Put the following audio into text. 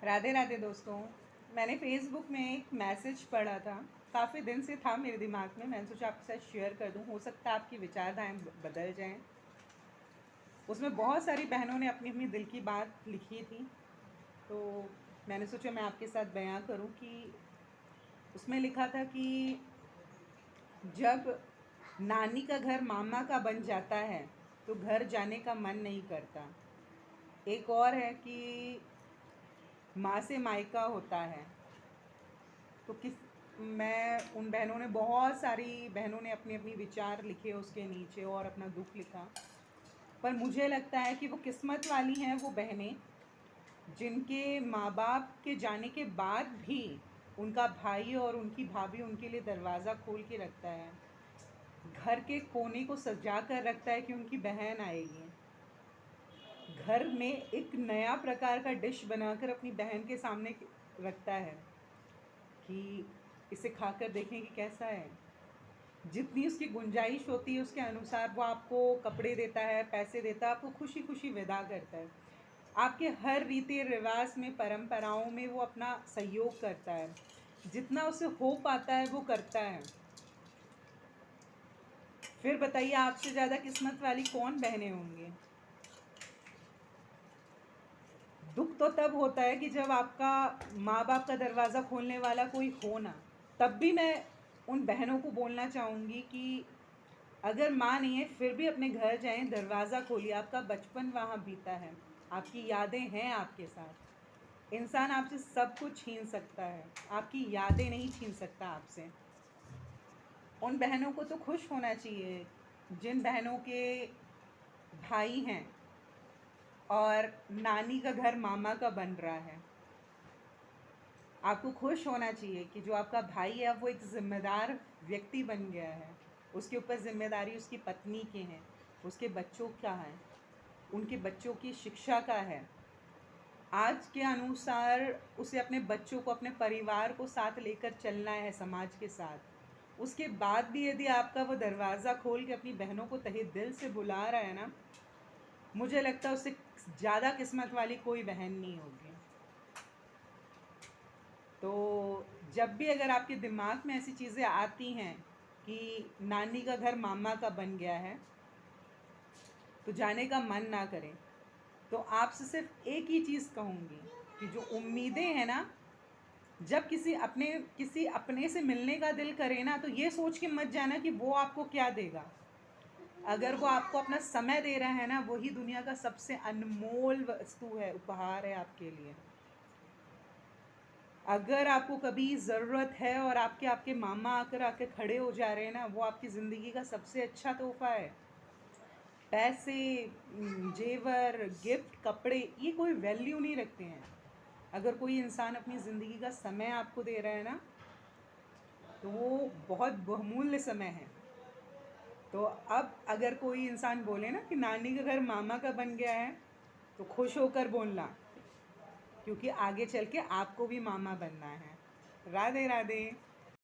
राधे राधे दोस्तों। मैंने फेसबुक में एक मैसेज पढ़ा था, काफ़ी दिन से था मेरे दिमाग में। मैंने सोचा आपके साथ शेयर कर दूं, हो सकता है आपकी विचारधाराएं बदल जाएं। उसमें बहुत सारी बहनों ने अपनी अपनी दिल की बात लिखी थी, तो मैंने सोचा मैं आपके साथ बयां करूं कि उसमें लिखा था कि जब नानी का घर मामा का बन जाता है तो घर जाने का मन नहीं करता। एक और है कि माँ से मायका होता है। तो किस मैं उन बहनों ने, बहुत सारी बहनों ने अपने अपनी विचार लिखे उसके नीचे और अपना दुख लिखा। पर मुझे लगता है कि वो किस्मत वाली हैं वो बहनें जिनके माँ बाप के जाने के बाद भी उनका भाई और उनकी भाभी उनके लिए दरवाज़ा खोल के रखता है, घर के कोने को सजा कर रखता है कि उनकी बहन आएगी, घर में एक नया प्रकार का डिश बनाकर अपनी बहन के सामने रखता है कि इसे खाकर देखें कि कैसा है। जितनी उसकी गुंजाइश होती है उसके अनुसार वो आपको कपड़े देता है, पैसे देता है, आपको खुशी खुशी विदा करता है। आपके हर रीति रिवाज में, परंपराओं में वो अपना सहयोग करता है, जितना उसे हो पाता है वो करता है। फिर बताइए, आपसे ज़्यादा किस्मत वाली कौन बहनें होंगी। दुख तो तब होता है कि जब आपका माँ बाप का दरवाज़ा खोलने वाला कोई हो ना। तब भी मैं उन बहनों को बोलना चाहूँगी कि अगर माँ नहीं है फिर भी अपने घर जाएं, दरवाज़ा खोलिए। आपका बचपन वहाँ बीता है, आपकी यादें हैं आपके साथ। इंसान आपसे सब कुछ छीन सकता है, आपकी यादें नहीं छीन सकता आपसे। उन बहनों को तो खुश होना चाहिए जिन बहनों के भाई हैं और नानी का घर मामा का बन रहा है। आपको खुश होना चाहिए कि जो आपका भाई है वो एक ज़िम्मेदार व्यक्ति बन गया है। उसके ऊपर ज़िम्मेदारी उसकी पत्नी के हैं, उसके बच्चों का है, उनके बच्चों की शिक्षा का है। आज के अनुसार उसे अपने बच्चों को, अपने परिवार को साथ लेकर चलना है समाज के साथ। उसके बाद भी यदि आपका वो दरवाज़ा खोल के अपनी बहनों को तहे दिल से बुला रहा है ना, मुझे लगता है उससे ज़्यादा किस्मत वाली कोई बहन नहीं होगी। तो जब भी अगर आपके दिमाग में ऐसी चीज़ें आती हैं कि नानी का घर मामा का बन गया है तो जाने का मन ना करें, तो आपसे सिर्फ एक ही चीज़ कहूँगी कि जो उम्मीदें हैं ना, जब किसी अपने से मिलने का दिल करे ना, तो ये सोच के मत जाना कि वो आपको क्या देगा। अगर वो आपको अपना समय दे रहा है ना, वही दुनिया का सबसे अनमोल वस्तु है, उपहार है आपके लिए। अगर आपको कभी ज़रूरत है और आपके आपके मामा आके खड़े हो जा रहे हैं ना, वो आपकी ज़िंदगी का सबसे अच्छा तोहफ़ा है। पैसे, जेवर, गिफ्ट, कपड़े, ये कोई वैल्यू नहीं रखते हैं। अगर कोई इंसान अपनी ज़िंदगी का समय आपको दे रहा है ना, तो वो बहुत बहुमूल्य समय है। तो अब अगर कोई इंसान बोले ना कि नानी का घर मामा का बन गया है, तो खुश होकर बोलना, क्योंकि आगे चल के आपको भी मामा बनना है। राधे राधे।